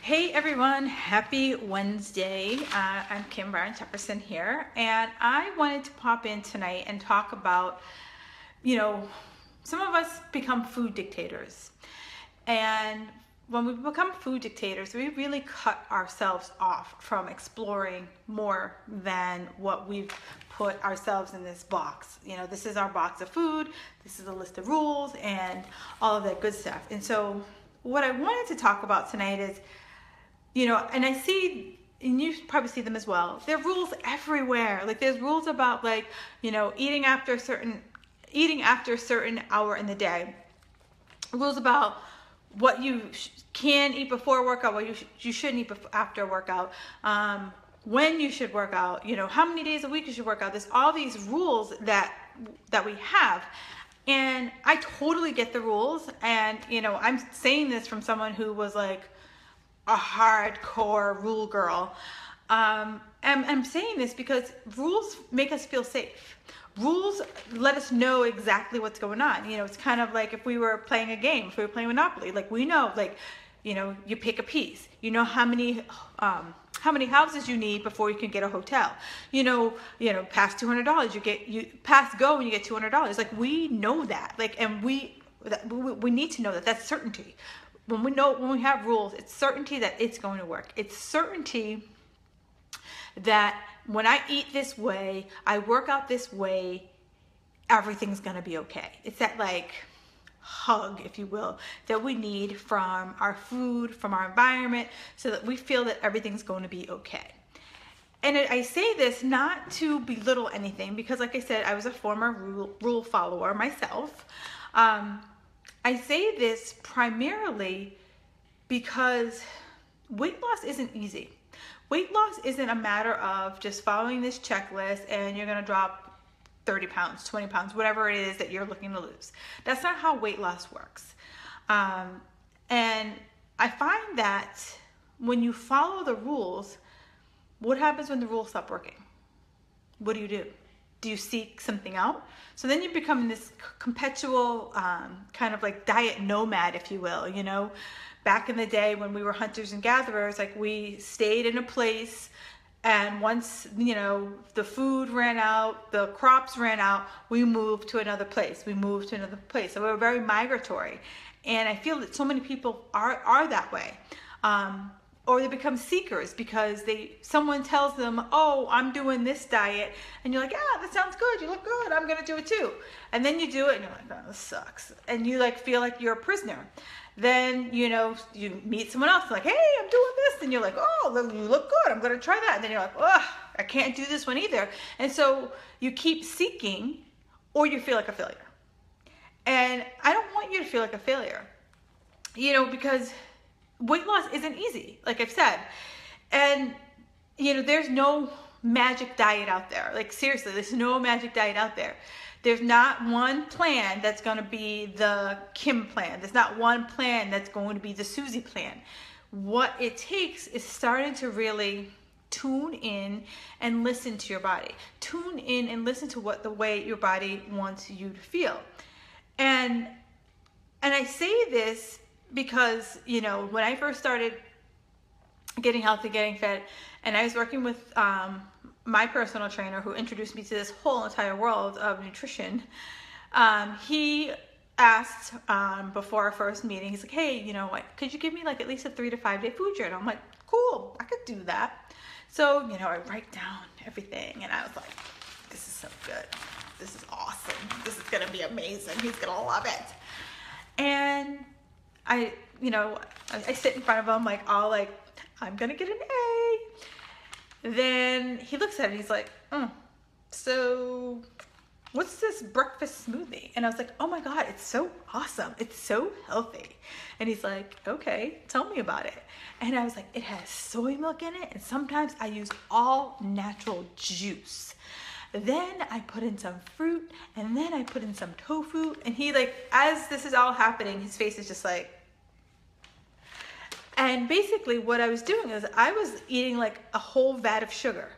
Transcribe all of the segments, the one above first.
Hey everyone, happy Wednesday. I'm Kim Brown Jefferson here, and I wanted to pop in tonight and talk about, some of us become food dictators. And when we become food dictators, we really cut ourselves off from exploring more than what we've put ourselves in this box. This is our box of food, this is a list of rules, and all of that good stuff. And so what I wanted to talk about tonight is, and I see, and you probably see them as well, there are rules everywhere. Like there's rules about eating after a certain hour in the day. Rules about what you can eat before a workout, what you shouldn't eat after a workout, when you should work out, how many days a week you should work out. There's all these rules that we have. And I totally get the rules. And, I'm saying this from someone who was like a hardcore rule girl. And I'm saying this because rules make us feel safe. Rules let us know exactly what's going on. It's kind of like if we were playing a game, if we were playing Monopoly, we know, you pick a piece. You know how many houses you need before you can get a hotel. Past $200, you pass go and you get $200. We know that. And we need to know that. That's certainty. When we have rules, it's certainty that it's going to work. It's certainty that when I eat this way, I work out this way, everything's going to be okay. It's that hug, if you will, that we need from our food, from our environment, so that we feel that everything's going to be okay. And I say this not to belittle anything, because like I said, I was a former rule follower myself. I say this primarily because weight loss isn't easy. Weight loss isn't a matter of just following this checklist and you're going to drop 30 pounds, 20 pounds, whatever it is that you're looking to lose. That's not how weight loss works. And I find that when you follow the rules, what happens when the rules stop working? What do? Do you seek something out? So then you become this perpetual kind of diet nomad, if you will. Back in the day when we were hunters and gatherers, we stayed in a place, and once the food ran out, the crops ran out, we moved to another place. So we were very migratory, and I feel that so many people are that way. Or they become seekers because someone tells them, oh, I'm doing this diet. And you're like, yeah, that sounds good. You look good. I'm going to do it too. And then you do it and you're like, oh, this sucks. And you feel like you're a prisoner. Then, you meet someone else like, hey, I'm doing this. And you're like, oh, you look good. I'm going to try that. And then you're like, oh, I can't do this one either. And so you keep seeking, or you feel like a failure. And I don't want you to feel like a failure, because weight loss isn't easy, like I've said. And, there's no magic diet out there. Seriously, there's no magic diet out there. There's not one plan that's going to be the Kim plan. There's not one plan that's going to be the Susie plan. What it takes is starting to really tune in and listen to your body. Tune in and listen to the way your body wants you to feel. And I say this because, when I first started getting healthy, getting fit, and I was working with my personal trainer who introduced me to this whole entire world of nutrition, he asked before our first meeting, he's like, hey, could you give me at least a 3 to 5 day food journal? I'm like, cool, I could do that. So, I write down everything, and I was like, this is so good. This is awesome. This is going to be amazing. He's going to love it. And I sit in front of him I'm gonna get an A. Then he looks at it, he's like, so what's this breakfast smoothie? And I was like, oh my God, it's so awesome. It's so healthy. And he's like, okay, tell me about it. And I was like, it has soy milk in it, and sometimes I use all natural juice. Then I put in some fruit, and then I put in some tofu. And he as this is all happening, his face is just and basically what I was doing is I was eating a whole vat of sugar.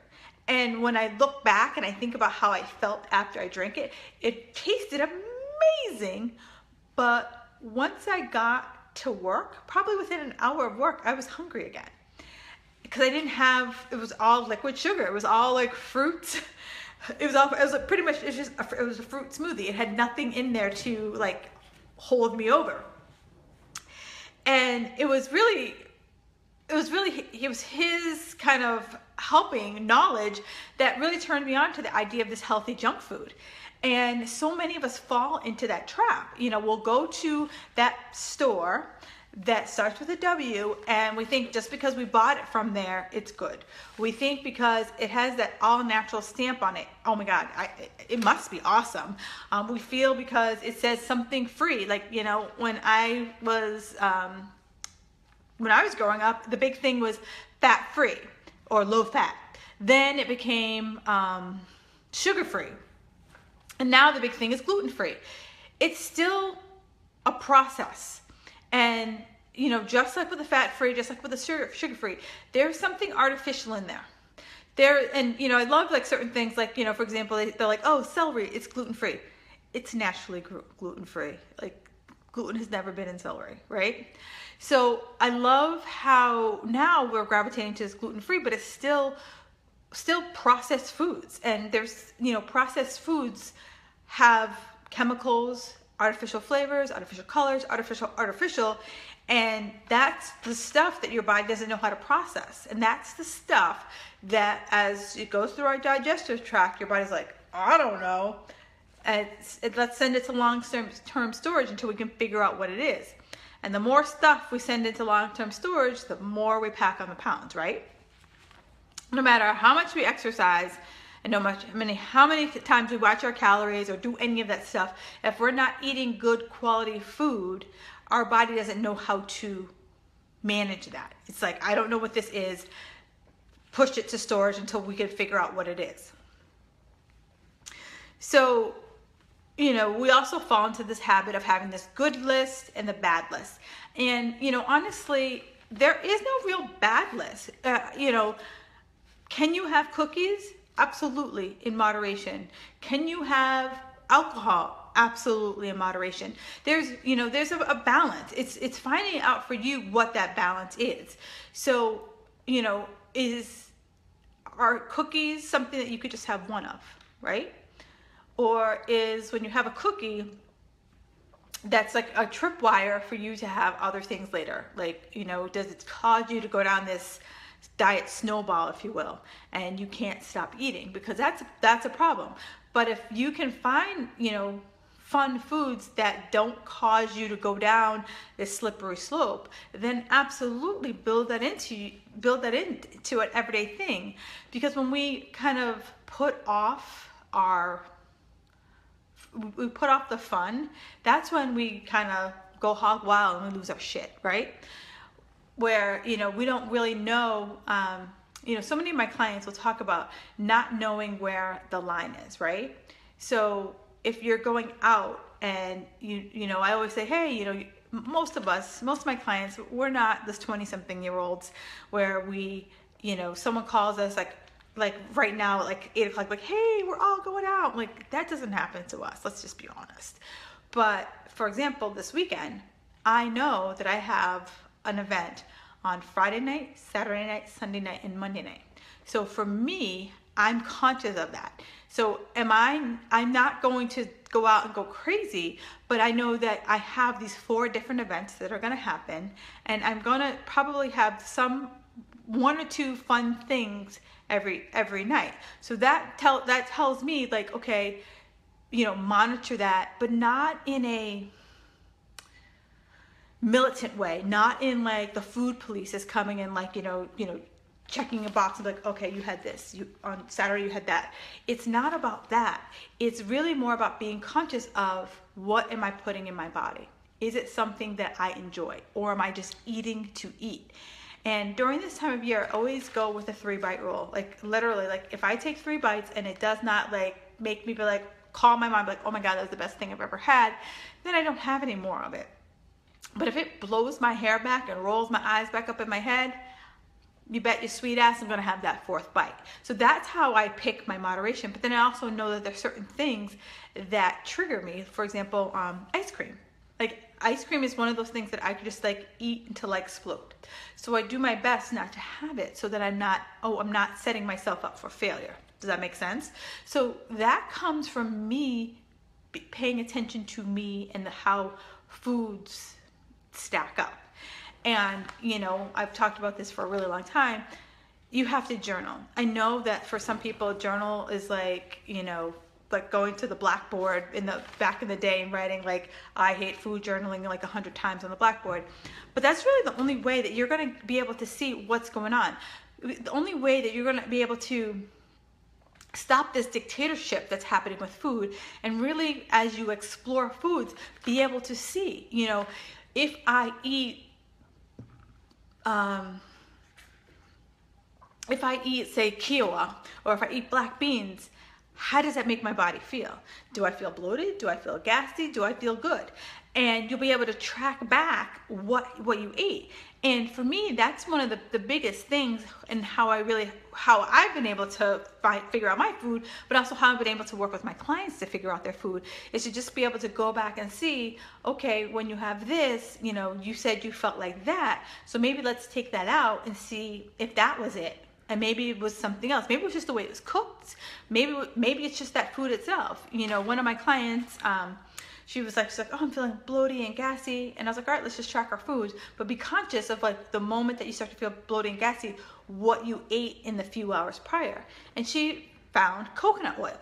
And when I look back and I think about how I felt after I drank it, it tasted amazing. But once I got to work, probably within an hour of work, I was hungry again. Because I didn't have, it was all liquid sugar. It was all like fruits. It was pretty much, it was a fruit smoothie. It had nothing in there to like hold me over. And it was his kind of helping knowledge that really turned me on to the idea of this healthy junk food. And so many of us fall into that trap. You know, we'll go to that store that starts with a W and we think just because we bought it from there, it's good. We think because it has that all natural stamp on it, oh my God, it must be awesome. We feel because it says something free. Like, you know, when I was growing up, the big thing was fat free or low fat. Then it became sugar free. And now the big thing is gluten free. It's still a process. And, you know, just like with the fat free, just like with the sugar free, there's something artificial in there. And, you know, I love like certain things like, you know, for example, they're like, oh, celery, it's gluten free. It's naturally gluten free. Like gluten has never been in celery, right? So I love how now we're gravitating to this gluten free, but it's still processed foods. And there's, you know, processed foods have chemicals, artificial flavors, artificial colors, artificial, and that's the stuff that your body doesn't know how to process. And that's the stuff that as it goes through our digestive tract, your body's like, I don't know. And let's send it to long-term storage until we can figure out what it is. And the more stuff we send into long-term storage, the more we pack on the pounds, right? No matter how much we exercise, and how many times we watch our calories or do any of that stuff, if we're not eating good quality food, our body doesn't know how to manage that. It's like, I don't know what this is. Push it to storage until we can figure out what it is. So, you know, we also fall into this habit of having this good list and the bad list. And, you know, honestly, there is no real bad list. You know, can you have cookies? Absolutely, in moderation. Can you have alcohol? Absolutely, in moderation. There's a balance. It's finding out for you what that balance is. So, you know, are cookies something that you could just have one of, right? Or is when you have a cookie, that's like a tripwire for you to have other things later? Like, you know, does it cause you to go down this diet snowball, if you will, and you can't stop eating? Because that's a problem. But if you can find, you know, fun foods that don't cause you to go down this slippery slope, then absolutely build that into an everyday thing. Because when we kind of put off the fun, that's when we kind of go hog wild and we lose our shit, right? Where, you know, we don't really know, you know, so many of my clients will talk about not knowing where the line is, right? So if you're going out and you know, I always say, hey, you know, most of my clients, we're not this 20-something-year-olds where we, you know, someone calls us like right now at like 8 o'clock, like, hey, we're all going out. Like, that doesn't happen to us. Let's just be honest. But for example, this weekend, I know that I have an event on Friday night, Saturday night, Sunday night, and Monday night. So for me, I'm conscious of that. So I'm not going to go out and go crazy, but I know that I have these 4 different events that are going to happen, and I'm going to probably have one or 2 fun things every night. So that tells me, like, okay, you know, monitor that, but not in a militant way, not in like the food police is coming in, like, you know, checking a box and like, okay, you had this, on Saturday you had that. It's not about that. It's really more about being conscious of, what am I putting in my body? Is it something that I enjoy, or am I just eating to eat? And during this time of year, I always go with a 3-bite rule. Like, literally, like, if I take 3 bites and it does not like make me be like, call my mom, like, oh my God, that was the best thing I've ever had, then I don't have any more of it. But if it blows my hair back and rolls my eyes back up in my head, you bet your sweet ass I'm going to have that 4th bite. So that's how I pick my moderation. But then I also know that there's certain things that trigger me. For example, ice cream. Like, ice cream is one of those things that I could just like eat until I explode. So I do my best not to have it so that I'm not setting myself up for failure. Does that make sense? So that comes from me paying attention to me and how foods stack up. And, you know, I've talked about this for a really long time. You have to journal. I know that for some people, journal is like, you know, like going to the blackboard back in the day and writing like, I hate food, journaling like 100 times on the blackboard. But that's really the only way that you're going to be able to see what's going on. The only way that you're going to be able to stop this dictatorship that's happening with food, and really, as you explore foods, be able to see, you know, if I eat say quinoa, or if I eat black beans, how does that make my body feel? Do I feel bloated? Do I feel gassy? Do I feel good? And you'll be able to track back what you ate. And for me, that's one of the biggest things, and how I've been able to figure out my food, but also how I've been able to work with my clients to figure out their food, is to just be able to go back and see, okay, when you have this, you know, you said you felt like that, so maybe let's take that out and see if that was it. And maybe it was something else. Maybe it was just the way it was cooked. Maybe it's just that food itself. You know, one of my clients, she's like, oh, I'm feeling bloaty and gassy. And I was like, all right, let's just track our foods. But be conscious of like the moment that you start to feel bloaty and gassy, what you ate in the few hours prior. And she found coconut oil.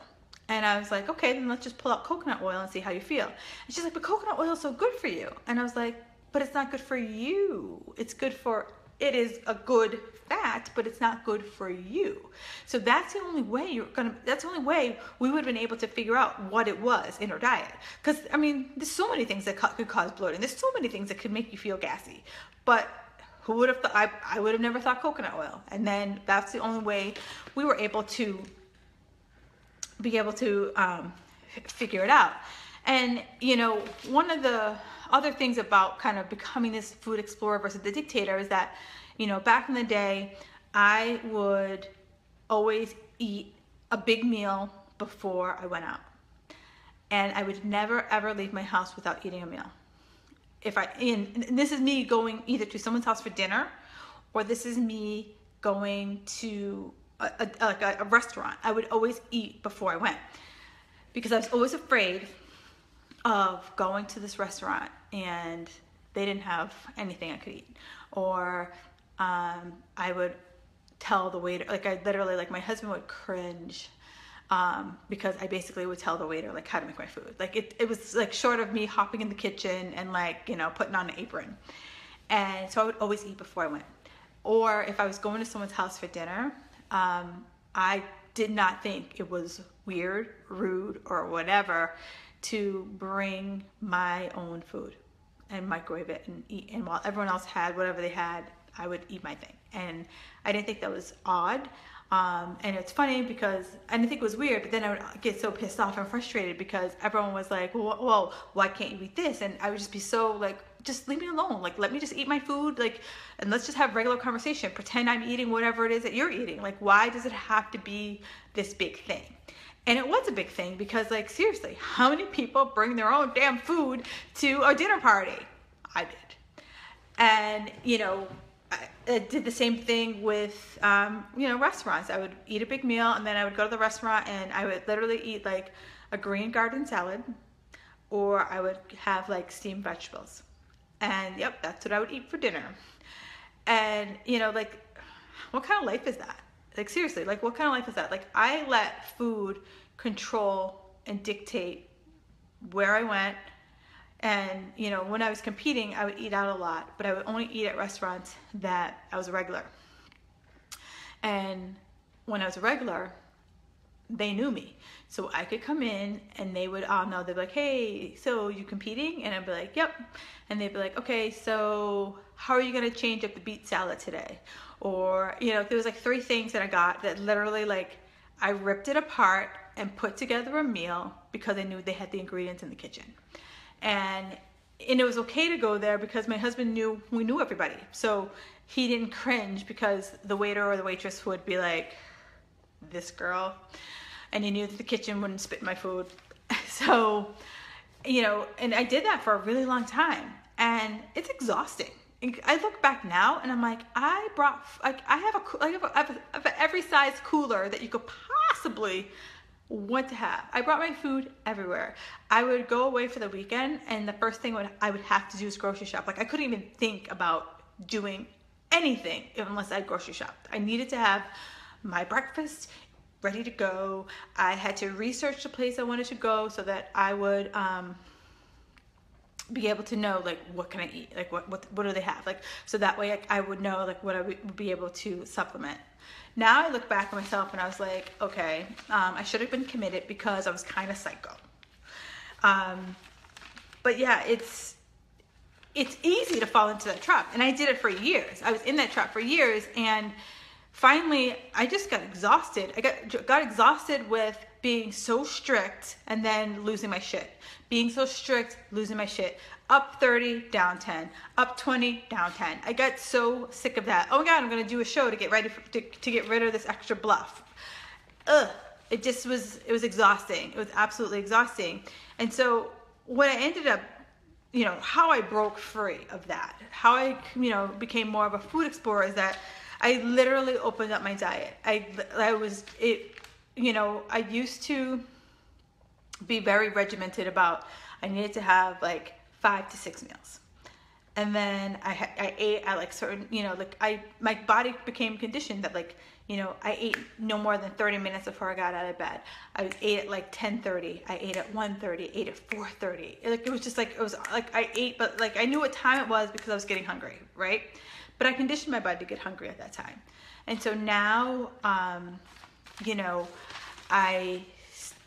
And I was like, okay, then let's just pull out coconut oil and see how you feel. And she's like, but coconut oil is so good for you. And I was like, but it's not good for you. It is a good fat, but it's not good for you. So that's the only way we would have been able to figure out what it was in her diet. Because, I mean, there's so many things that could cause bloating. There's so many things that could make you feel gassy. But who would have thought? I would have never thought coconut oil. And then that's the only way we were able to figure it out. And, you know, one of the other things about kind of becoming this food explorer versus the dictator is that, you know, back in the day, I would always eat a big meal before I went out. And I would never, ever leave my house without eating a meal. And this is me going either to someone's house for dinner, or this is me going to a restaurant. I would always eat before I went, because I was always afraid of going to this restaurant and they didn't have anything I could eat, or I would tell the waiter, like my husband would cringe because I basically would tell the waiter like how to make my food. Like it was like short of me hopping in the kitchen and like, you know, putting on an apron. And so I would always eat before I went. Or if I was going to someone's house for dinner, I did not think it was weird, rude, or whatever to bring my own food and microwave it and eat. And while everyone else had whatever they had, I would eat my thing. And I didn't think that was odd. And it's funny because I didn't think it was weird, but then I would get so pissed off and frustrated because everyone was like, well, why can't you eat this? And I would just be so like, just leave me alone. Like, let me just eat my food. Like, and let's just have regular conversation. Pretend I'm eating whatever it is that you're eating. Like, why does it have to be this big thing? And it was a big thing because, like, seriously, how many people bring their own damn food to a dinner party? I did. And, you know, I did the same thing with, you know, restaurants. I would eat a big meal and then I would go to the restaurant and I would literally eat like a green garden salad, or I would have like steamed vegetables. And yep, that's what I would eat for dinner. And, you know, like, what kind of life is that? Like, seriously, like, what kind of life is that? Like, I let food control and dictate where I went. And, you know, when I was competing, I would eat out a lot, but I would only eat at restaurants that I was a regular. And when I was a regular, they knew me. So I could come in and they would all know. They'd be like, hey, so you competing? And I'd be like, yep. And they'd be like, okay, so how are you going to change up the beet salad today? Or, you know, there was like 3 things that I got that literally, like, I ripped it apart and put together a meal because I knew they had the ingredients in the kitchen. And it was okay to go there because my husband knew, we knew everybody. So he didn't cringe because the waiter or the waitress would be like, this girl. And he knew that the kitchen wouldn't spit my food. So and I did that for a really long time, and it's exhausting. I look back now and I'm like, I have every size cooler that you could possibly want to have. I brought my food everywhere. I would go away for the weekend, and the first thing I would have to do is grocery shop. Like, I couldn't even think about doing anything unless I grocery shopped. I needed to have my breakfast ready to go. I had to research the place I wanted to go so that I would be able to know, like, what can I eat, like what do they have, like, so that way I would know, like, what I would be able to supplement. Now I look back at myself and I was like, okay, I should have been committed because I was kind of psycho. But yeah, it's easy to fall into that trap, and I did it for years. I was in that trap for years, and finally I just got exhausted. I got exhausted with being so strict and then losing my shit. Being so strict, losing my shit. Up 30, down 10. Up 20, down 10. I got so sick of that. Oh my God, I'm gonna do a show to get ready to get rid of this extra bluff. Ugh, it was exhausting. It was absolutely exhausting. And so what I ended up, how I broke free of that, how I, became more of a food explorer, is that I literally opened up my diet. I used to be very regimented about, I needed to have like 5 to 6 meals. And then I ate at like certain, my body became conditioned that, like, I ate no more than 30 minutes before I got out of bed. I ate at like 10:30. I ate at 1:30. Ate at 4:30. Like, it was just like, it was like I ate, but like I knew what time it was because I was getting hungry, right? But I conditioned my body to get hungry at that time. And so now, I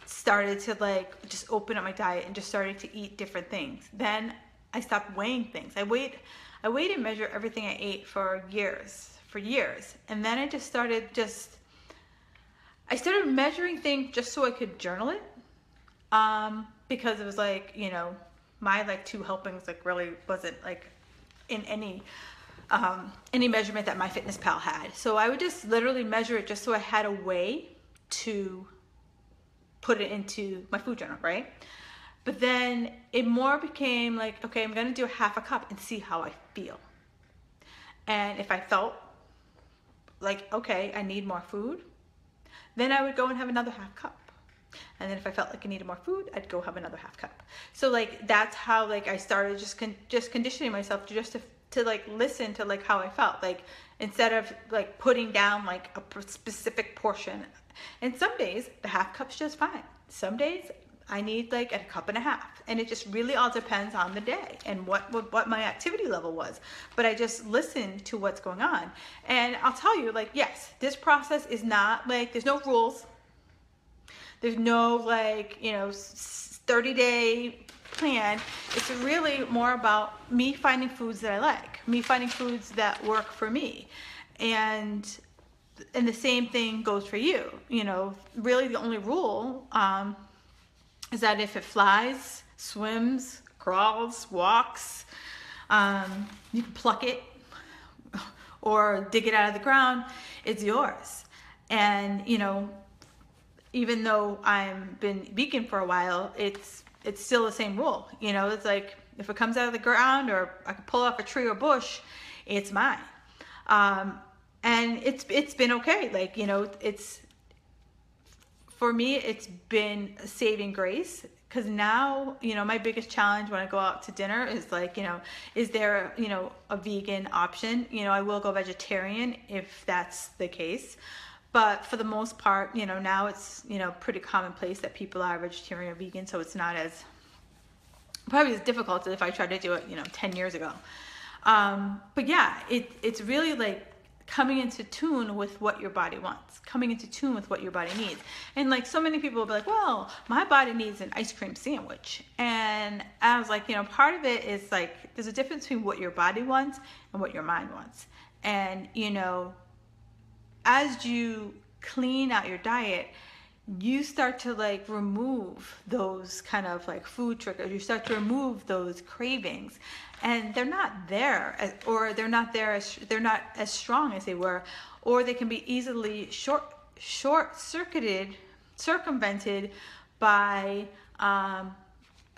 started to like just open up my diet and just started to eat different things. Then I stopped weighing things. I weighed and measured everything I ate for years. And then I just started measuring things just so I could journal it. Because it was like, my like 2 helpings like really wasn't like in any measurement that MyFitnessPal had. So I would just literally measure it just so I had a way to put it into my food journal, right? But then it more became like, okay, I'm gonna do a half a cup and see how I feel. And if I felt like, okay, I need more food, then I would go and have another half cup. And then if I felt like I needed more food, I'd go have another half cup. So like, that's how like I started just conditioning myself to like listen to like how I felt, like, instead of like putting down like a specific portion. And some days the half cup's just fine. Some days I need like a cup and a half, and it just really all depends on the day and what my activity level was. But I just listened to what's going on. And I'll tell you, like, yes, this process is not like, there's no rules. There's no like, 30-day plan. It's really more about me finding foods that I like, me finding foods that work for me. And the same thing goes for you. Really the only rule is that if it flies, swims, crawls, walks, you can pluck it or dig it out of the ground, it's yours. And even though I've been vegan for a while, it's still the same rule. It's like, if it comes out of the ground or I can pull off a tree or bush, it's mine. And it's been okay. Like, it's, for me, it's been a saving grace, because now, my biggest challenge when I go out to dinner is like, is there, a vegan option? I will go vegetarian if that's the case. But for the most part, now it's, pretty commonplace that people are vegetarian or vegan. So it's not probably as difficult as if I tried to do it, 10 years ago. But yeah, it's really like coming into tune with what your body wants, coming into tune with what your body needs. And like, so many people will be like, well, my body needs an ice cream sandwich. And I was like, part of it is like, there's a difference between what your body wants and what your mind wants. And, as you clean out your diet, you start to like remove those kind of like food triggers. You start to remove those cravings, and they're not there, they're not as strong as they were, or they can be easily circumvented by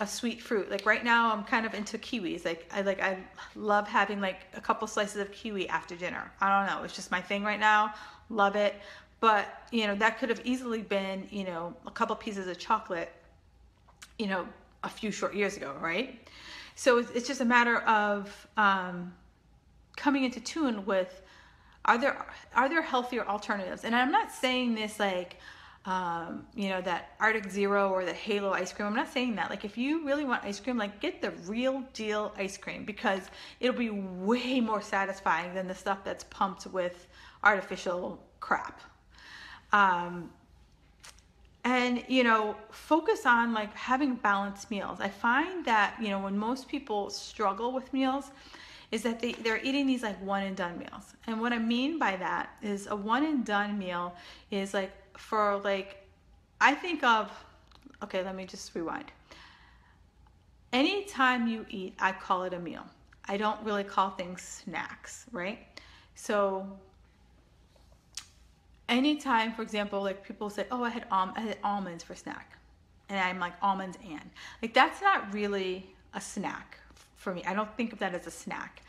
a sweet fruit. Like right now I'm kind of into kiwis. I love having like a couple slices of kiwi after dinner. I don't know, it's just my thing right now. Love it. But you know, that could have easily been, you know, a couple pieces of chocolate, you know, a few short years ago, right? So it's just a matter of coming into tune with, are there healthier alternatives? And I'm not saying this like you know, that Arctic Zero or the Halo ice cream. I'm not saying that. Like if you really want ice cream, like get the real deal ice cream, because it'll be way more satisfying than the stuff that's pumped with artificial crap. And you know, focus on like having balanced meals. I find that, you know, when most people struggle with meals is that they're eating these like one and done meals. And what I mean by that is a one and done meal is like, for like, I think of, okay, let me just rewind. Anytime you eat, I call it a meal. I don't really call things snacks, right? So anytime, for example, like people say, oh, I had almonds for snack. And I'm like, almonds and. Like that's not really a snack for me. I don't think of that as a snack.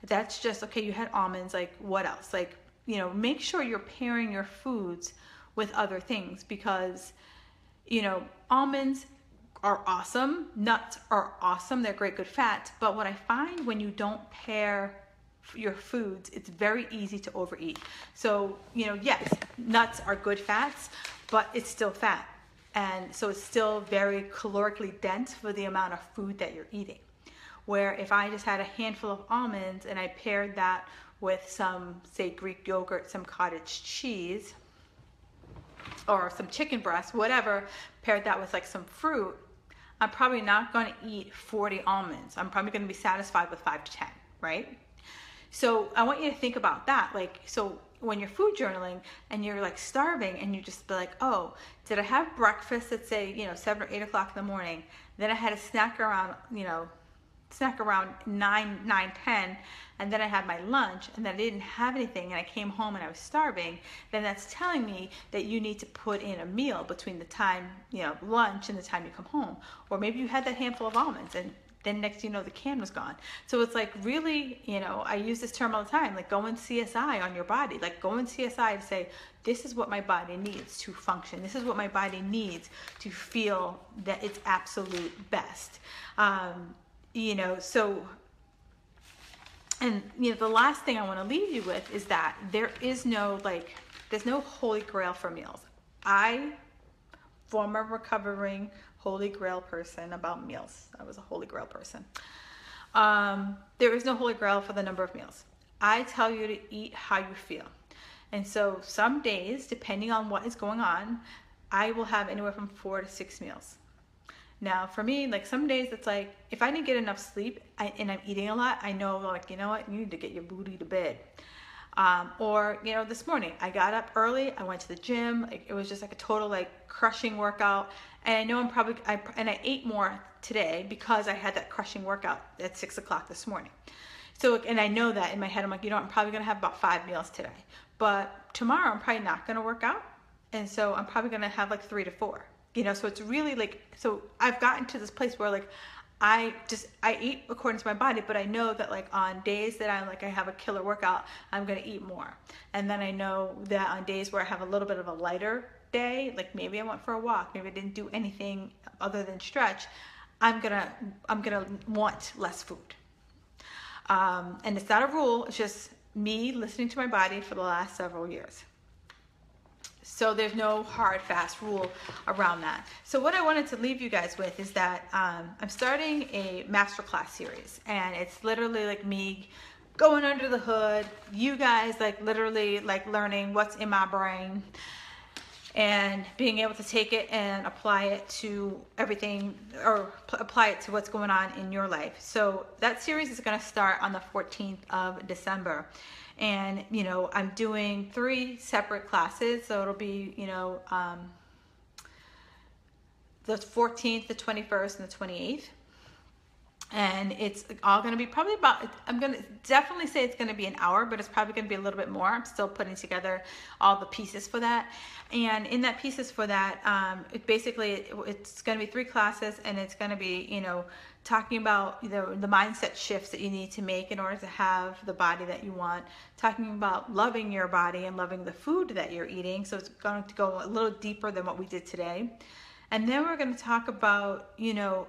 That's just, okay, you had almonds, like what else? Like, you know, make sure you're pairing your foods with other things, because, you know, almonds are awesome. Nuts are awesome. They're great, good fats. But what I find when you don't pair your foods, it's very easy to overeat. So, you know, yes, nuts are good fats, but it's still fat. And so it's still very calorically dense for the amount of food that you're eating. Where if I just had a handful of almonds and I paired that with some, say, Greek yogurt, some cottage cheese, or some chicken breast, whatever, paired that with like some fruit, I'm probably not going to eat 40 almonds. I'm probably going to be satisfied with 5 to 10, right? So I want you to think about that. Like, so when you're food journaling and you're like starving and you just be like, oh, did I have breakfast at, say, you know, 7 or 8 o'clock in the morning? Then I had a snack around, you know, 9, 10, and then I had my lunch, and then I didn't have anything, and I came home and I was starving, then that's telling me that you need to put in a meal between the time, you know, lunch and the time you come home. Or maybe you had that handful of almonds, and then next you know, the can was gone. So it's like, really, you know, I use this term all the time, like go in CSI on your body. Like go in CSI to say, this is what my body needs to function. This is what my body needs to feel that it's absolute best. You know, so, and you know, the last thing I want to leave you with is that there is no, like, there's no holy grail for meals. I, former recovering holy grail person about meals. I was a holy grail person. There is no holy grail for the number of meals. I tell you to eat how you feel. And so some days, depending on what is going on, I will have anywhere from 4 to 6 meals. Now, for me, like some days it's like, if I didn't get enough sleep and I'm eating a lot, I know, like, you know what, you need to get your booty to bed. Or, you know, this morning I got up early, I went to the gym, like, it was just like a total like crushing workout. And I know I ate more today because I had that crushing workout at 6 o'clock this morning. So, and I know that in my head, I'm like, you know, I'm probably going to have about 5 meals today. But tomorrow I'm probably not going to work out. And so I'm probably going to have like 3 to 4. You know, so it's really like, so I've gotten to this place where like, I eat according to my body, but I know that like on days that I have a killer workout, I'm going to eat more. And then I know that on days where I have a little bit of a lighter day, like maybe I went for a walk, maybe I didn't do anything other than stretch, I'm going to want less food. And it's not a rule. It's just me listening to my body for the last several years. So there's no hard, fast rule around that. So what I wanted to leave you guys with is that I'm starting a masterclass series, and it's literally like me going under the hood, you guys like literally like learning what's in my brain and being able to take it and apply it to everything, or apply it to what's going on in your life. So that series is going to start on the 14th of December. And, you know, I'm doing 3 separate classes. So it'll be, you know, the 14th, the 21st, and the 28th. And it's all going to be probably about, I'm going to definitely say it's going to be an hour, but it's probably going to be a little bit more. I'm still putting together all the pieces for that. And in that pieces for that, it's going to be 3 classes, and it's going to be, you know, talking about the mindset shifts that you need to make in order to have the body that you want, talking about loving your body and loving the food that you're eating. So it's going to go a little deeper than what we did today. And then we're going to talk about, you know,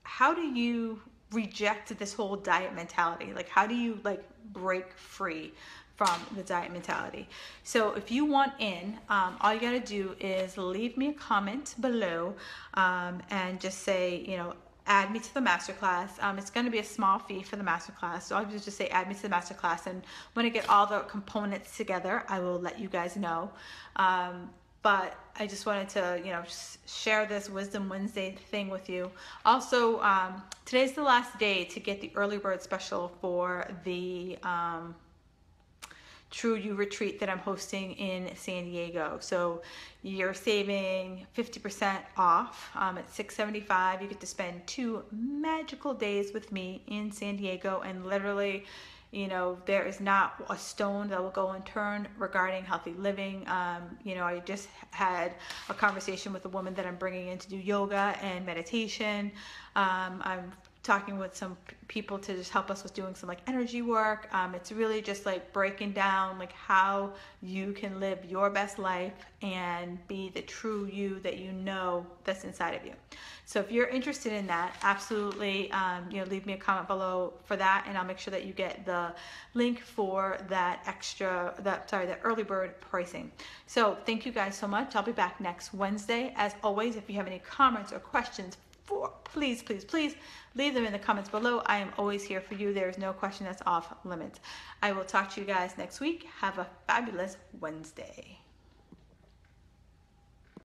how do you reject this whole diet mentality? Like, how do you like break free from the diet mentality? So if you want in, all you got to do is leave me a comment below, and just say, you know, add me to the masterclass. It's going to be a small fee for the masterclass. So I'll just say add me to the masterclass. And when I get all the components together, I will let you guys know. But I just wanted to, you know, share this Wisdom Wednesday thing with you. Also, today's the last day to get the early bird special for the True You retreat that I'm hosting in San Diego. So you're saving 50% off at $675. You get to spend 2 magical days with me in San Diego, and literally, you know, there is not a stone that will go unturned regarding healthy living. You know, I just had a conversation with a woman that I'm bringing in to do yoga and meditation. I'm talking with some people to just help us with doing some like energy work. It's really just like breaking down like how you can live your best life and be the true you that you know that's inside of you. So if you're interested in that, absolutely, you know, leave me a comment below for that, and I'll make sure that you get the link for that that early bird pricing. So thank you guys so much. I'll be back next Wednesday. As always, if you have any comments or questions, please leave them in the comments below. I am always here for you. There is no question that's off limits. I will talk to you guys next week. Have a fabulous Wednesday.